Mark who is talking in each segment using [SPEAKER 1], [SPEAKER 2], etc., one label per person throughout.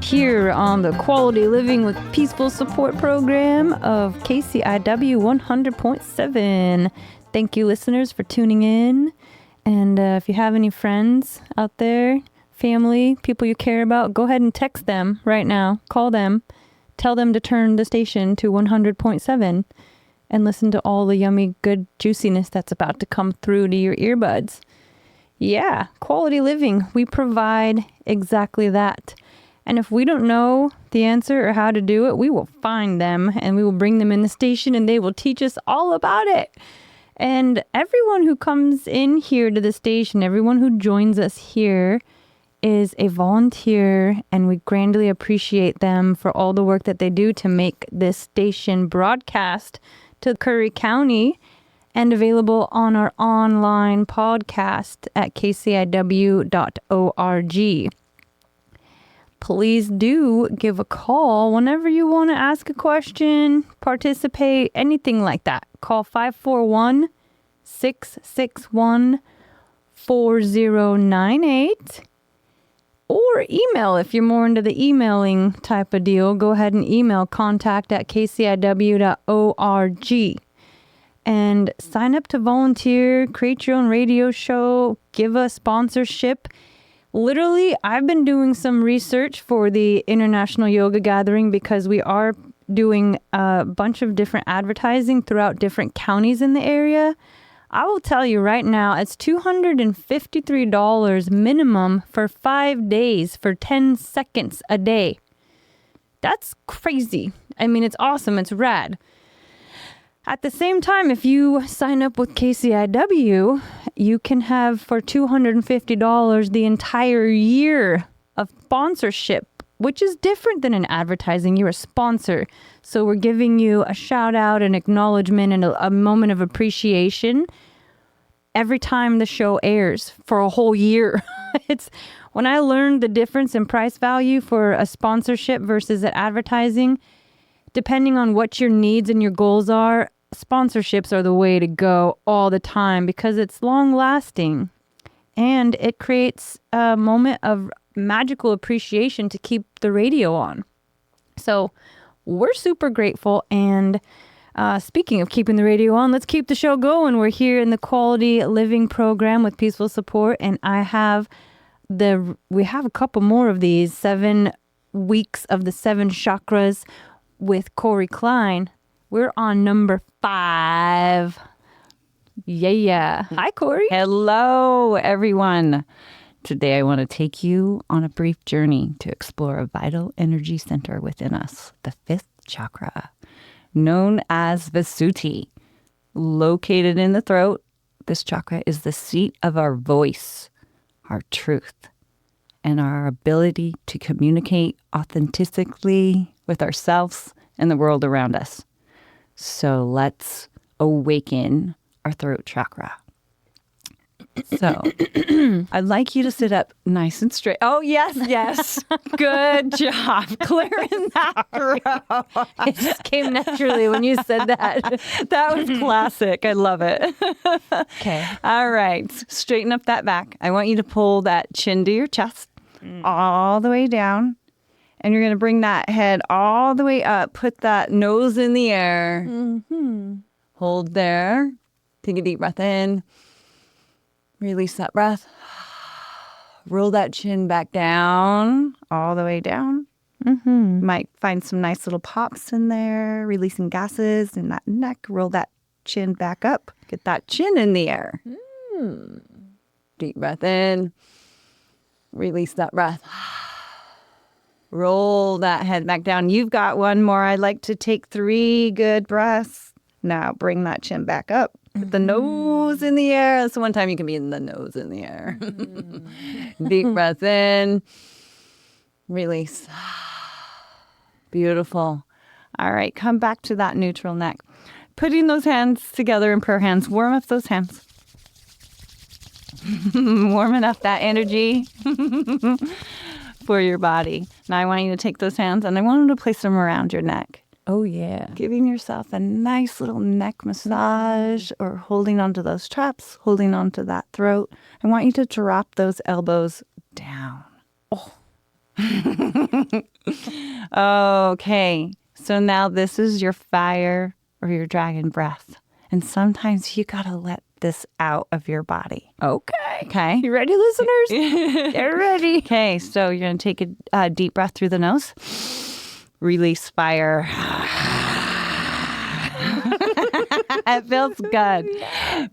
[SPEAKER 1] here on the Quality Living with Peaceful Support program of KCIW 100.7. Thank you, listeners, for tuning in. And if you have any friends out there, family, people you care about, go ahead and text them right now. Call them. Tell them to turn the station to 100.7 and listen to all the yummy, good juiciness that's about to come through to your earbuds. Yeah, quality living. We provide exactly that. And if we don't know the answer or how to do it, we will find them and we will bring them in the station and they will teach us all about it. And everyone who comes in here to the station, everyone who joins us here is a volunteer, and we grandly appreciate them for all the work that they do to make this station broadcast to Curry County and available on our online podcast at kciw.org. Please do give a call whenever you want to ask a question, participate, anything like that. Call 541-661-4098 or email if you're more into the emailing type of deal. Go ahead and email contact@kciw.org and sign up to volunteer, create your own radio show, give us sponsorship. Literally, I've been doing some research for the International Yoga Gathering because we are doing a bunch of different advertising throughout different counties in the area. I will tell you right now, it's $253 minimum for 5 days for 10 seconds a day. That's crazy. I mean, it's awesome. It's rad. At the same time, if you sign up with KCIW, you can have for $250 the entire year of sponsorship, which is different than an advertising. You're a sponsor. So we're giving you a shout out, an acknowledgement, and a moment of appreciation every time the show airs for a whole year. It's when I learned the difference in price value for a sponsorship versus an advertising, depending on what your needs and your goals are, sponsorships are the way to go all the time because it's long lasting and it creates a moment of magical appreciation to keep the radio on. So we're super grateful. And speaking of keeping the radio on, let's keep the show going. We're here in the Quality Living program with Peaceful Support, and we have a couple more of these 7 weeks of the 7 chakras with Corie Cline. We're on number 5. Yeah. Hi, Corie.
[SPEAKER 2] Hello, everyone. Today, I want to take you on a brief journey to explore a vital energy center within us, the 5th chakra, known as Visuddhi. Located in the throat, this chakra is the seat of our voice, our truth, and our ability to communicate authentically with ourselves and the world around us. So let's awaken our throat chakra. So I'd like you to sit up nice and straight. Oh, yes, yes. Good job clearing that throat.
[SPEAKER 1] It just came naturally when you said that.
[SPEAKER 2] That was classic. I love it.
[SPEAKER 1] Okay.
[SPEAKER 2] All right. Straighten up that back. I want you to pull that chin to your chest all the way down. And you're going to bring that head all the way up. Put that nose in the air. Mm-hmm. Hold there. Take a deep breath in. Release that breath. Roll that chin back down, all the way down. Mm-hmm. Might find some nice little pops in there, releasing gases in that neck. Roll that chin back up. Get that chin in the air. Deep breath in. Release that breath. Roll that head back down. You've got one more. I'd like to take 3 good breaths. Now bring that chin back up. Put the nose in the air. That's the one time you can be in the nose in the air. Deep breath in. Release. Beautiful. All right. Come back to that neutral neck. Putting those hands together in prayer hands. Warm up those hands. Warming up that energy for your body. Now I want you to take those hands and I want you to place them around your neck.
[SPEAKER 1] Oh, yeah.
[SPEAKER 2] Giving yourself a nice little neck massage or holding onto those traps, holding onto that throat. I want you to drop those elbows down. Oh. Okay. So now this is your fire or your dragon breath. And sometimes you got to let this out of your body.
[SPEAKER 1] Okay.
[SPEAKER 2] Okay.
[SPEAKER 1] You ready, listeners? Get ready.
[SPEAKER 2] Okay. So you're going to take a deep breath through the nose. Release fire. It feels good.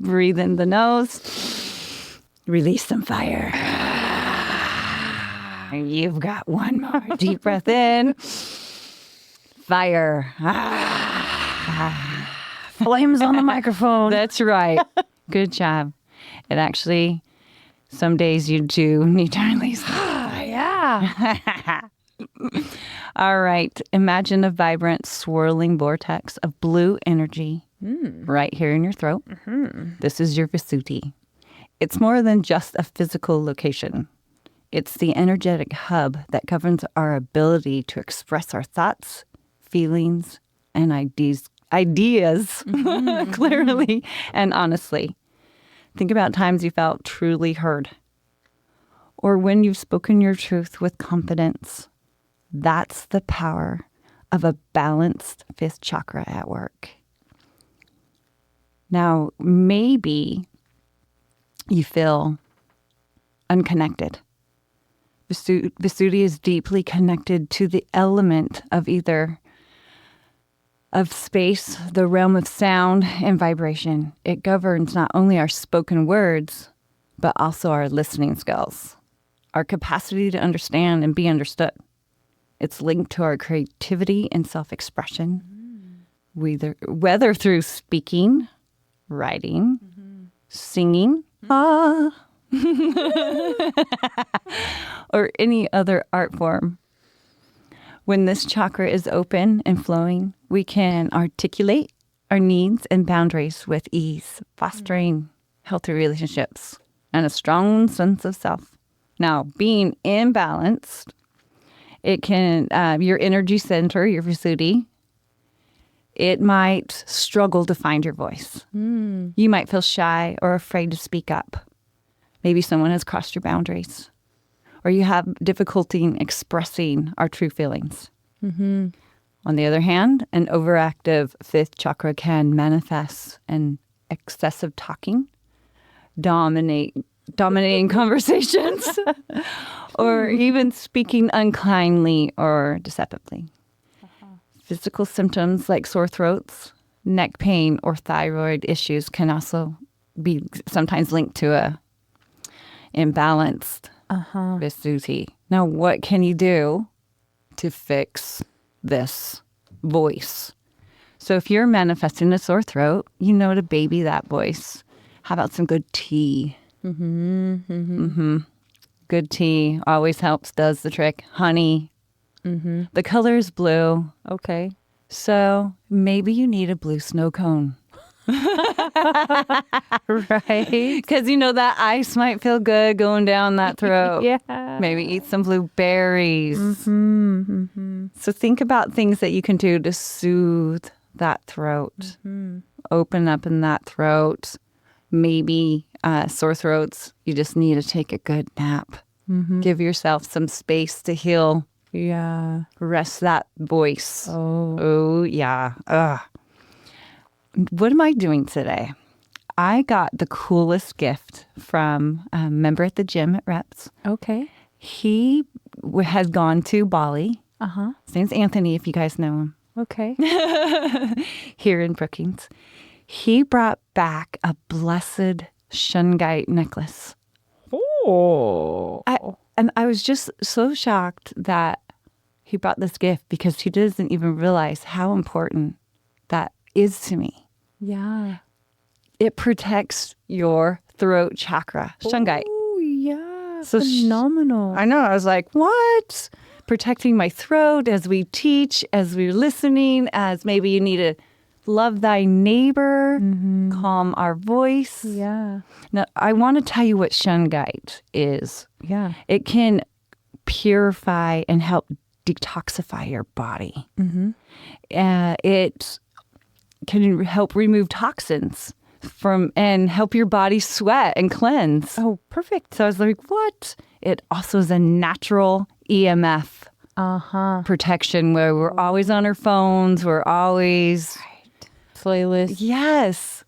[SPEAKER 2] Breathe in the nose. Release some fire. You've got one more. Deep breath in. Fire.
[SPEAKER 1] Flames on the microphone.
[SPEAKER 2] That's right. Good job. And actually, some days you do need to release.
[SPEAKER 1] Yeah.
[SPEAKER 2] All right. Imagine a vibrant, swirling vortex of blue energy right here in your throat. This is your Visuti. It's more than just a physical location. It's the energetic hub that governs our ability to express our thoughts, feelings, and ideas clearly and honestly. Think about times you felt truly heard, or when you've spoken your truth with confidence. That's the power of a balanced fifth chakra at work. Now, maybe you feel unconnected. Visuti is deeply connected to the element of of space, the realm of sound and vibration. It governs not only our spoken words, but also our listening skills, our capacity to understand and be understood. It's linked to our creativity and self-expression, whether through speaking, writing, singing, or any other art form. When this chakra is open and flowing, we can articulate our needs and boundaries with ease, fostering healthy relationships and a strong sense of self. Now, being imbalanced, it can, your energy center, your Visuti, it might struggle to find your voice. You might feel shy or afraid to speak up. Maybe someone has crossed your boundaries, or you have difficulty in expressing our true feelings. On the other hand, an overactive fifth chakra can manifest in excessive talking, dominating conversations, or even speaking unkindly or deceptively. Physical symptoms like sore throats, neck pain, or thyroid issues can also be sometimes linked to a imbalanced Visuti. Now, what can you do to fix this voice? So if you're manifesting a sore throat, you know to baby that voice. How about some good tea? Good tea always helps, does the trick. Honey. The color is blue.
[SPEAKER 1] Okay.
[SPEAKER 2] So maybe you need a blue snow cone.
[SPEAKER 1] Right.
[SPEAKER 2] Because you know that ice might feel good going down that throat.
[SPEAKER 1] Yeah.
[SPEAKER 2] Maybe eat some blueberries. So think about things that you can do to soothe that throat. Open up in that throat. Maybe sore throats, you just need to take a good nap. Give yourself some space to heal.
[SPEAKER 1] Yeah.
[SPEAKER 2] Rest that voice.
[SPEAKER 1] Oh,
[SPEAKER 2] yeah. Ugh. What am I doing today? I got the coolest gift from a member at the gym at Reps.
[SPEAKER 1] okay.
[SPEAKER 2] He had gone to Bali. His name's Anthony, if you guys know him,
[SPEAKER 1] Okay.
[SPEAKER 2] here in Brookings. He brought back a blessed shungite necklace.
[SPEAKER 1] Oh.
[SPEAKER 2] And I was just so shocked that he brought this gift because he doesn't even realize how important that is to me.
[SPEAKER 1] Yeah.
[SPEAKER 2] It protects your throat chakra, shungite.
[SPEAKER 1] Oh, yeah.
[SPEAKER 2] So
[SPEAKER 1] phenomenal.
[SPEAKER 2] I know. I was like, what? Protecting my throat as we teach, as we're listening, as maybe you need to love thy neighbor, calm our voice.
[SPEAKER 1] Yeah.
[SPEAKER 2] Now, I want to tell you what shungite is.
[SPEAKER 1] Yeah.
[SPEAKER 2] It can purify and help detoxify your body. It can help remove toxins and help your body sweat and cleanse.
[SPEAKER 1] Oh, perfect.
[SPEAKER 2] So I was like, what? It also is a natural EMF protection where we're always on our phones. We're always
[SPEAKER 1] Playlist.
[SPEAKER 2] yes,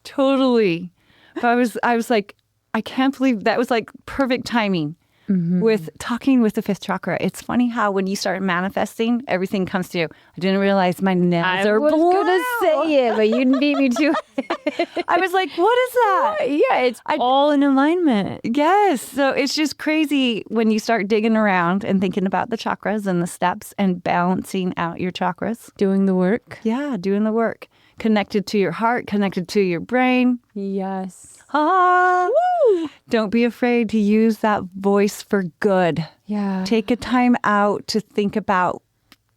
[SPEAKER 2] totally. But I was like, I can't believe that was like perfect timing with talking with the fifth chakra. It's funny how when you start manifesting, everything comes to you. I didn't realize my nails are
[SPEAKER 1] was
[SPEAKER 2] blue.
[SPEAKER 1] gonna say it, but you beat me to it.
[SPEAKER 2] I was like, what is that?
[SPEAKER 1] Yeah, it's all in alignment.
[SPEAKER 2] Yes. So it's just crazy when you start digging around and thinking about the chakras and the steps and balancing out your chakras.
[SPEAKER 1] Doing the work.
[SPEAKER 2] Yeah, doing the work. Connected to your heart, connected to your brain.
[SPEAKER 1] Yes.
[SPEAKER 2] Ah, woo! Don't be afraid to use that voice for good.
[SPEAKER 1] Yeah.
[SPEAKER 2] Take a time out to think about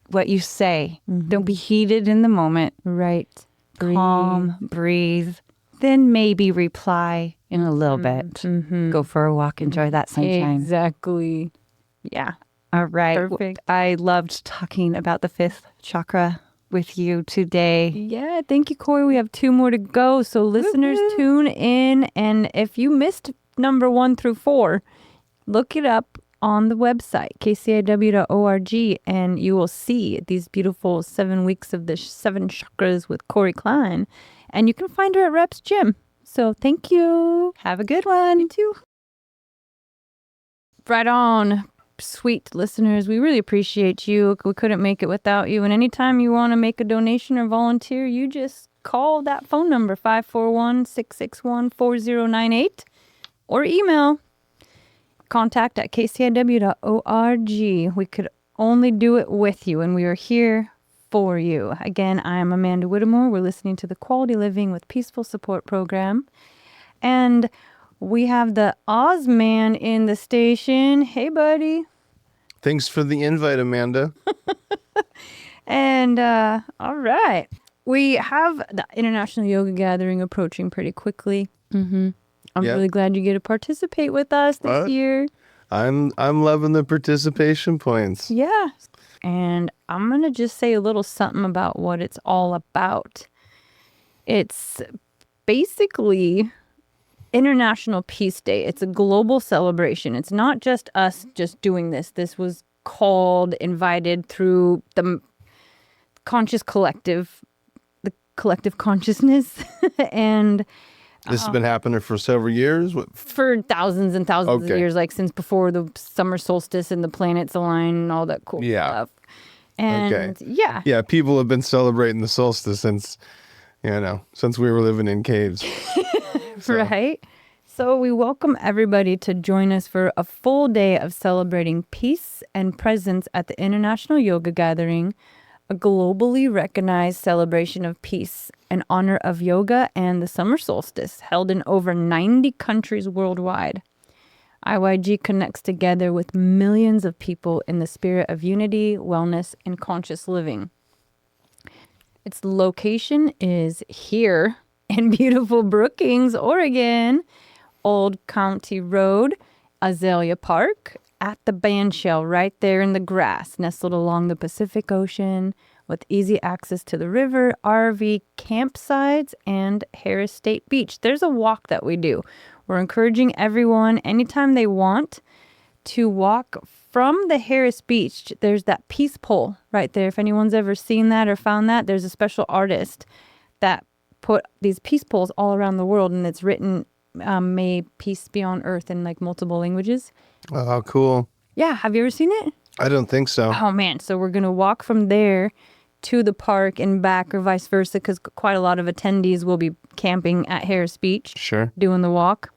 [SPEAKER 2] what you say. Don't be heated in the moment.
[SPEAKER 1] Right.
[SPEAKER 2] Calm, breathe. Then maybe reply in a little bit. Go for a walk, enjoy that sunshine.
[SPEAKER 1] Exactly. Yeah.
[SPEAKER 2] All right.
[SPEAKER 1] Perfect.
[SPEAKER 2] I loved talking about the fifth chakra with you today.
[SPEAKER 1] Yeah, thank you, Corie. We have 2 more to go. So listeners, tune in. And if you missed number 1 through 4, look it up on the website, kciw.org, and you will see these beautiful 7 weeks of the 7 chakras with Corie Cline. And you can find her at Rep's Gym. So thank you.
[SPEAKER 2] Have a good one.
[SPEAKER 1] You too. Right on. Sweet listeners, we really appreciate you. We couldn't make it without you. And anytime you want to make a donation or volunteer, you just call that phone number, 541-661-4098, or email contact@kciw.org. We could only do it with you, and we are here for you. Again, I am Amanda Whittemore. We're listening to the Quality Living with Peaceful Support program. And we have the Oz Man in the station. Hey, buddy.
[SPEAKER 3] Thanks for the invite, Amanda.
[SPEAKER 1] And all right. We have the International Yoga Gathering approaching pretty quickly. I'm
[SPEAKER 3] Yep.
[SPEAKER 1] really glad you get to participate with us this year.
[SPEAKER 3] I'm loving the participation points.
[SPEAKER 1] Yeah. And I'm going to just say a little something about what it's all about. It's basically International Peace Day. It's a global celebration. It's not just us just doing this. This was invited through the conscious collective, the collective consciousness. And
[SPEAKER 3] This has been happening for several years.
[SPEAKER 1] for thousands and thousands of
[SPEAKER 3] Okay.
[SPEAKER 1] years, like since before the summer solstice and the planets align and all that cool
[SPEAKER 3] Yeah.
[SPEAKER 1] stuff. And yeah.
[SPEAKER 3] Yeah, people have been celebrating the solstice since we were living in caves.
[SPEAKER 1] Right? So we welcome everybody to join us for a full day of celebrating peace and presence at the International Yoga Gathering, a globally recognized celebration of peace in honor of yoga and the summer solstice, held in over 90 countries worldwide. IYG connects together with millions of people in the spirit of unity, wellness, and conscious living. Its location is here in beautiful Brookings, Oregon, Old County Road, Azalea Park, at the bandshell right there in the grass, nestled along the Pacific Ocean with easy access to the river, RV campsites, and Harris State Beach. There's a walk that we do. We're encouraging everyone, anytime they want, to walk from the Harris Beach. There's that peace pole right there. If anyone's ever seen that or found that, there's a special artist that put these peace poles all around the world, and it's written, may peace be on earth, in like multiple languages.
[SPEAKER 3] Oh, how cool.
[SPEAKER 1] Yeah. Have you ever seen it?
[SPEAKER 3] I don't think so.
[SPEAKER 1] Oh, man. So we're going to walk from there to the park and back, or vice versa, because quite a lot of attendees will be camping at Harris Beach.
[SPEAKER 3] Sure.
[SPEAKER 1] Doing the walk.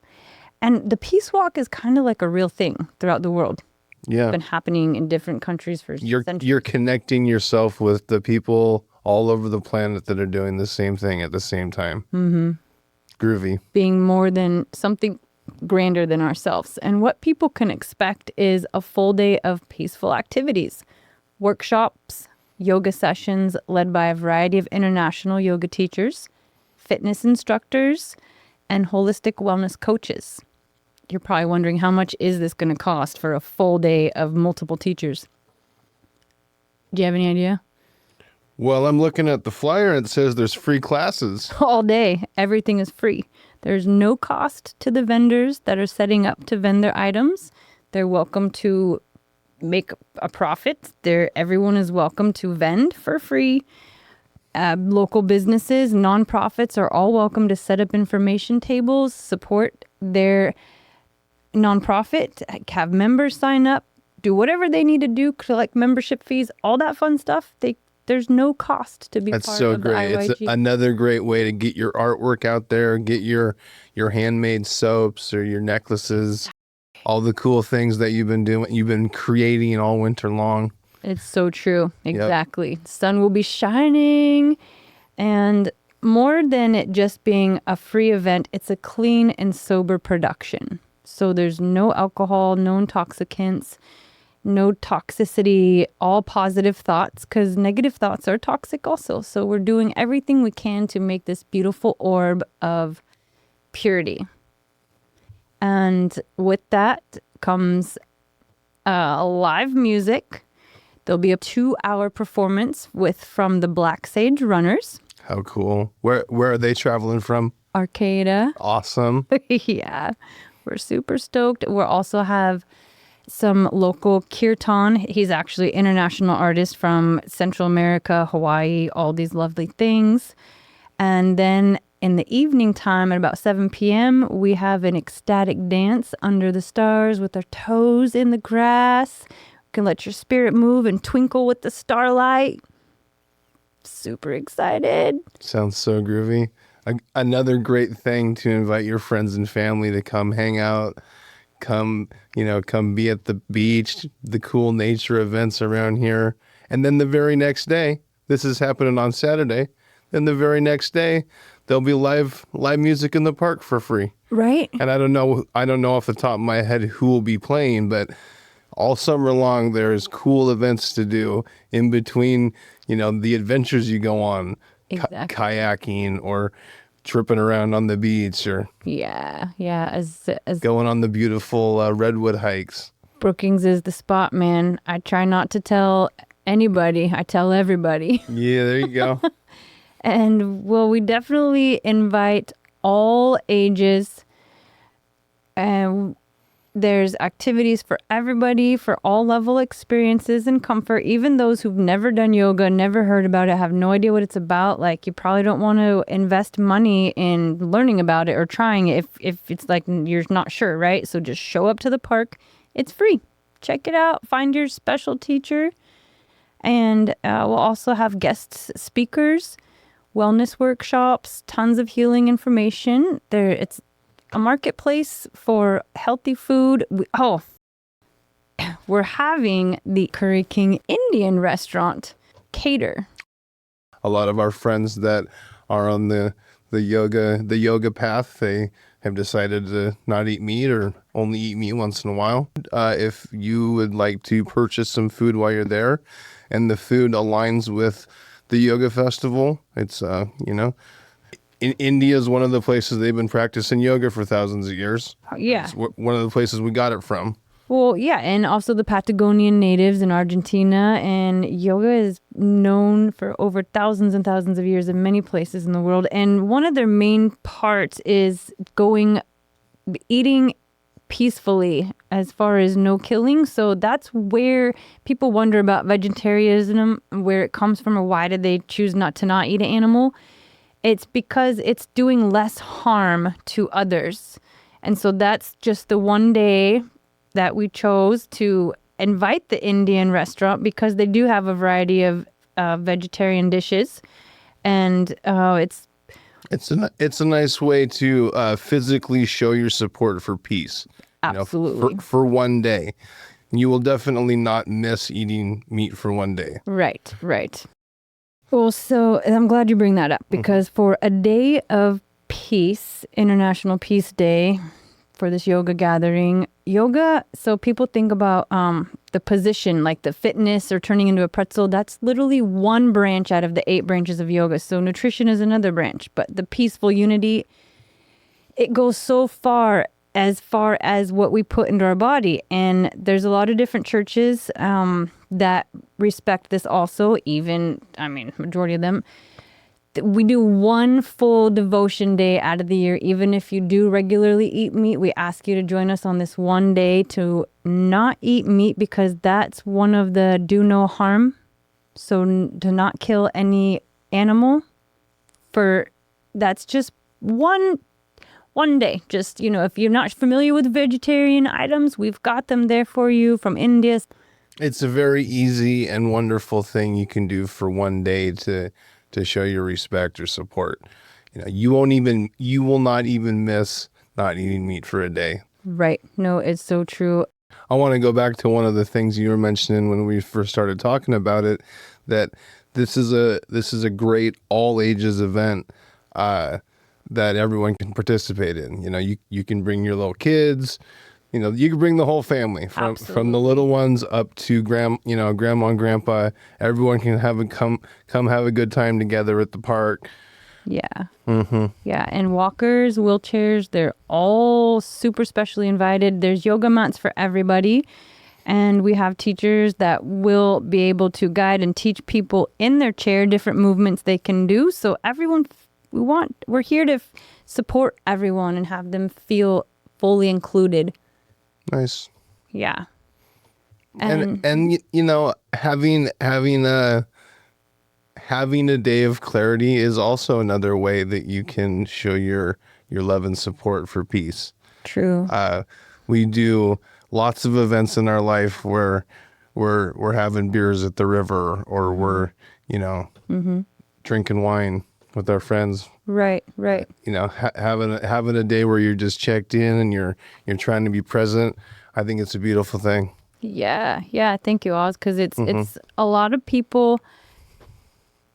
[SPEAKER 1] And the peace walk is kind of like a real thing throughout the world.
[SPEAKER 3] Yeah.
[SPEAKER 1] It's been happening in different countries for centuries.
[SPEAKER 3] You're connecting yourself with the people all over the planet that are doing the same thing at the same time. Mm-hmm. Groovy.
[SPEAKER 1] Being more than something grander than ourselves. And what people can expect is a full day of peaceful activities, workshops, yoga sessions led by a variety of international yoga teachers, fitness instructors, and holistic wellness coaches. You're probably wondering, how much is this going to cost for a full day of multiple teachers? Do you have any idea?
[SPEAKER 3] Well, I'm looking at the flyer and it says there's free classes.
[SPEAKER 1] All day. Everything is free. There's no cost to the vendors that are setting up to vend their items. They're welcome to make a profit. Everyone is welcome to vend for free. Local businesses, nonprofits are all welcome to set up information tables, support their nonprofit, have members sign up, do whatever they need to do, collect membership fees, all that fun stuff. There's no cost to be
[SPEAKER 3] That's
[SPEAKER 1] part
[SPEAKER 3] so
[SPEAKER 1] of
[SPEAKER 3] great.
[SPEAKER 1] the IYG.
[SPEAKER 3] It's another great way to get your artwork out there, get your handmade soaps or your necklaces, all the cool things that you've been creating all winter long.
[SPEAKER 1] It's so true. Exactly. Yep. The sun will be shining. And more than it just being a free event, it's a clean and sober production. So there's no alcohol, no intoxicants, no toxicity, all positive thoughts, because negative thoughts are toxic also. So we're doing everything we can to make this beautiful orb of purity. And with that comes live music. There'll be a 2-hour performance from the Black Sage Runners.
[SPEAKER 3] How cool. Where are they traveling from?
[SPEAKER 1] Arcata.
[SPEAKER 3] Awesome.
[SPEAKER 1] Yeah, we're super stoked. We'll also have some local kirtan. He's actually an international artist from Central America, Hawaii, all these lovely things. And then in the evening time at about 7 p.m., we have an ecstatic dance under the stars with our toes in the grass. You can let your spirit move and twinkle with the starlight. Super excited.
[SPEAKER 3] Sounds so groovy. Another great thing to invite your friends and family to come hang out, come be at the beach, the cool nature events around here. And then the very next day, this is happening on Saturday, then the very next day, there'll be live music in the park for free.
[SPEAKER 1] Right.
[SPEAKER 3] And I don't know off the top of my head who will be playing, but all summer long, there's cool events to do in between, the adventures you go on,
[SPEAKER 1] exactly.
[SPEAKER 3] Kayaking or tripping around on the beach or
[SPEAKER 1] as
[SPEAKER 3] going on the beautiful redwood hikes.
[SPEAKER 1] Brookings is the spot, man. I try not to tell anybody. I tell everybody.
[SPEAKER 3] Yeah, there you go.
[SPEAKER 1] And we definitely invite all ages. And there's activities for everybody, for all level experiences and comfort. Even those who've never done yoga, never heard about it, have no idea what it's about. Like, you probably don't want to invest money in learning about it or trying it if it's like you're not sure, right? So just show up to the park. It's free. Check it out. Find your special teacher. And we'll also have guest speakers, wellness workshops, tons of healing information. It's a marketplace for healthy food. We're having the Corie Cline Indian restaurant cater.
[SPEAKER 3] A lot of our friends that are on the yoga path, they have decided to not eat meat or only eat meat once in a while. If you would like to purchase some food while you're there and the food aligns with the yoga festival, it's, in India is one of the places they've been practicing yoga for thousands of years.
[SPEAKER 1] Yeah.
[SPEAKER 3] It's one of the places we got it from.
[SPEAKER 1] Well, yeah, and also the Patagonian natives in Argentina. And yoga is known for over thousands and thousands of years in many places in the world. And one of their main parts is eating peacefully, as far as no killing. So that's where people wonder about vegetarianism, where it comes from, or why did they choose not eat an animal. It's because it's doing less harm to others. And so that's just the one day that we chose to invite the Indian restaurant, because they do have a variety of vegetarian dishes. And
[SPEAKER 3] it's a nice way to physically show your support for peace.
[SPEAKER 1] Absolutely.
[SPEAKER 3] For one day. You will definitely not miss eating meat for one day.
[SPEAKER 1] Right. Well, so I'm glad you bring that up, because for a day of peace, International Peace Day, for this yoga gathering, so people think about the position, like the fitness or turning into a pretzel. That's literally one branch out of the 8 branches of yoga. So nutrition is another branch, but the peaceful unity, it goes so far as what we put into our body. And there's a lot of different churches that respect this also, majority of them. We do one full devotion day out of the year. Even if you do regularly eat meat, we ask you to join us on this one day to not eat meat, because that's one of the do no harm. So to not kill any animal, that's just one day. Just, if you're not familiar with vegetarian items, we've got them there for you from India.
[SPEAKER 3] It's a very easy and wonderful thing you can do for one day to show your respect or support. You will not even miss not eating meat for a day.
[SPEAKER 1] Right. No, it's so true.
[SPEAKER 3] I want to go back to one of the things you were mentioning when we first started talking about it, that this is a great all ages event that everyone can participate in. You can bring your little kids. You can bring the whole family from the little ones up to grandma and grandpa. Everyone can come have a good time together at the park.
[SPEAKER 1] Yeah. Mm-hmm. Yeah. And walkers, wheelchairs, they're all super specially invited. There's yoga mats for everybody. And we have teachers that will be able to guide and teach people in their chair different movements they can do. So we're here to support everyone and have them feel fully included.
[SPEAKER 3] Nice.
[SPEAKER 1] Yeah.
[SPEAKER 3] And having a day of clarity is also another way that you can show your love and support for peace.
[SPEAKER 1] True.
[SPEAKER 3] We do lots of events in our life where we're having beers at the river, or we're drinking wine with our friends.
[SPEAKER 1] Right.
[SPEAKER 3] Having a day where you're just checked in and you're trying to be present. I think it's a beautiful thing.
[SPEAKER 1] Yeah. Thank you, Oz, because it's a lot of people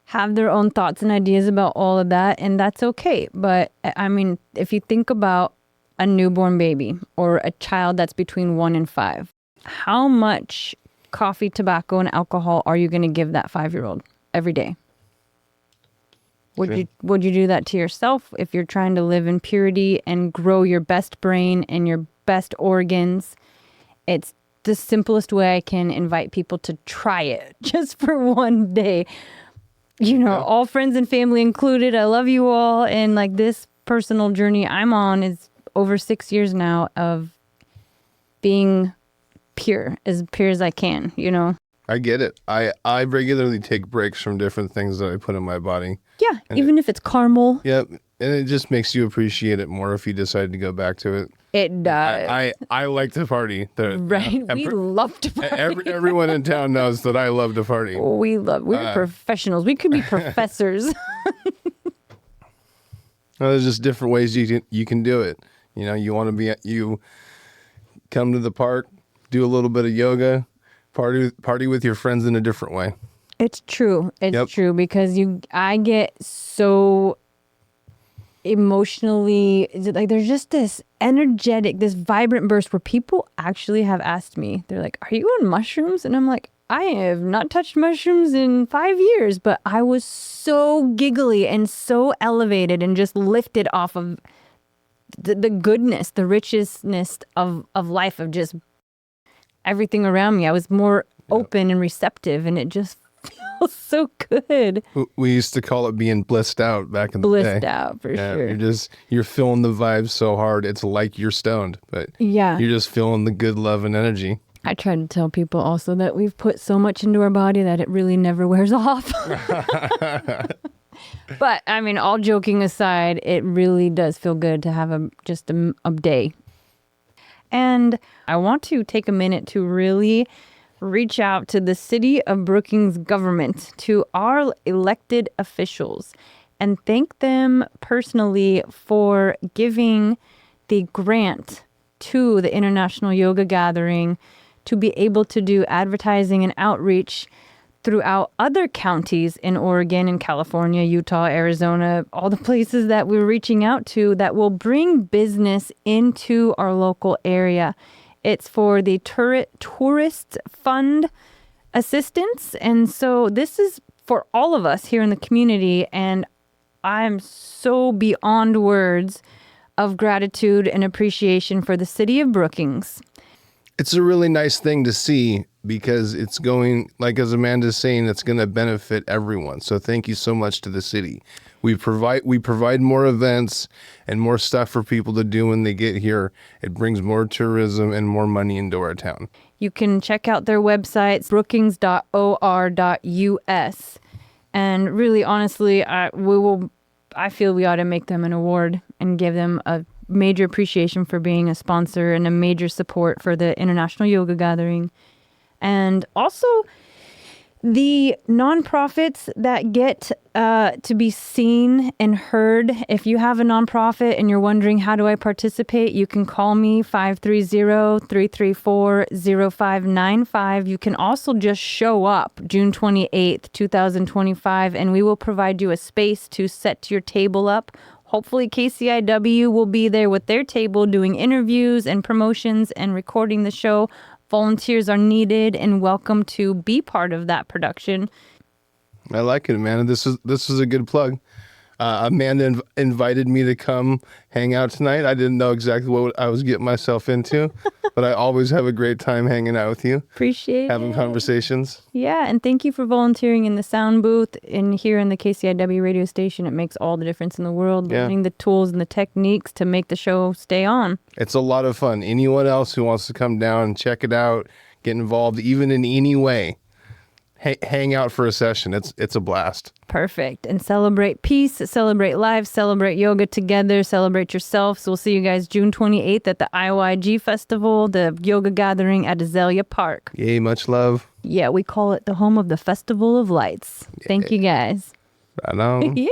[SPEAKER 1] have their own thoughts and ideas about all of that, and that's okay. But I mean, if you think about a newborn baby or a child that's between 1 and 5, how much coffee, tobacco, and alcohol are you going to give that 5-year-old every day? Would you do that to yourself if you're trying to live in purity and grow your best brain and your best organs? It's the simplest way I can invite people to try it just for one day. All friends and family included. I love you all. And like this personal journey I'm on is over 6 years now of being as pure as I can,
[SPEAKER 3] I get it. I regularly take breaks from different things that I put in my body.
[SPEAKER 1] Yeah, and even if it's caramel.
[SPEAKER 3] Yep. And it just makes you appreciate it more if you decide to go back to it.
[SPEAKER 1] It does.
[SPEAKER 3] I like to party.
[SPEAKER 1] Right. We love to party.
[SPEAKER 3] Everyone in town knows that I love to party.
[SPEAKER 1] We're professionals. We could be professors.
[SPEAKER 3] There's just different ways you can do it. You come to the park, do a little bit of yoga, party with your friends in a different way.
[SPEAKER 1] It's true. It's true, because I get so emotionally, there's just this energetic, this vibrant burst where people actually have asked me, they're like, are you on mushrooms? And I'm like, I have not touched mushrooms in 5 years, but I was so giggly and so elevated and just lifted off of the goodness, the richness of life, of just everything around me. I was more open and receptive, and it just feels so good.
[SPEAKER 3] We used to call it being blissed out back in the day.
[SPEAKER 1] Blissed out, for sure.
[SPEAKER 3] You're feeling the vibes so hard, it's like you're stoned, but you're just feeling the good love and energy.
[SPEAKER 1] I try to tell people also that we've put so much into our body that it really never wears off. But I mean, all joking aside, it really does feel good to have a day. And I want to take a minute to really reach out to the City of Brookings government, to our elected officials, and thank them personally for giving the grant to the International Yoga Gathering to be able to do advertising and outreach throughout other counties in Oregon and California, Utah, Arizona, all the places that we're reaching out to that will bring business into our local area. It's for the tourist fund assistance. And so this is for all of us here in the community. And I'm so beyond words of gratitude and appreciation for the City of Brookings
[SPEAKER 3] it's a really nice thing to see because it's going, like as Amanda's saying, it's going to benefit everyone. So thank you so much to the city. We provide more events and more stuff for people to do when they get here. It brings more tourism and more money into our town.
[SPEAKER 1] You can check out their website, brookings.or.us. And really, honestly, I feel we ought to make them an award and give them a major appreciation for being a sponsor and a major support for the International Yoga Gathering. And also the nonprofits that get to be seen and heard. If you have a nonprofit and you're wondering, how do I participate? You can call me 530-334-0595. You can also just show up June 28th, 2025, and we will provide you a space to set your table up. Hopefully KCIW will be there with their table doing interviews and promotions and recording the show. Volunteers are needed and welcome to be part of that production.
[SPEAKER 3] I like it, Amanda. This is a good plug. Amanda invited me to come hang out tonight. I didn't know exactly what I was getting myself into, but I always have a great time hanging out with you.
[SPEAKER 1] Appreciate
[SPEAKER 3] having conversations.
[SPEAKER 1] Yeah, and thank you for volunteering in the sound booth and here in the KCIW radio station. It makes all the difference in the world, learning the tools and the techniques to make the show stay on.
[SPEAKER 3] It's a lot of fun. Anyone else who wants to come down and check it out, get involved, even in any way, hang out for a session. It's a blast.
[SPEAKER 1] Perfect. And celebrate peace, celebrate life, celebrate yoga together, celebrate yourself. So we'll see you guys June 28th at the IYG Festival, the yoga gathering at Azalea Park.
[SPEAKER 3] Yay, much love.
[SPEAKER 1] Yeah, we call it the home of the Festival of Lights. Thank you guys.
[SPEAKER 3] Right on.
[SPEAKER 1] Yeah.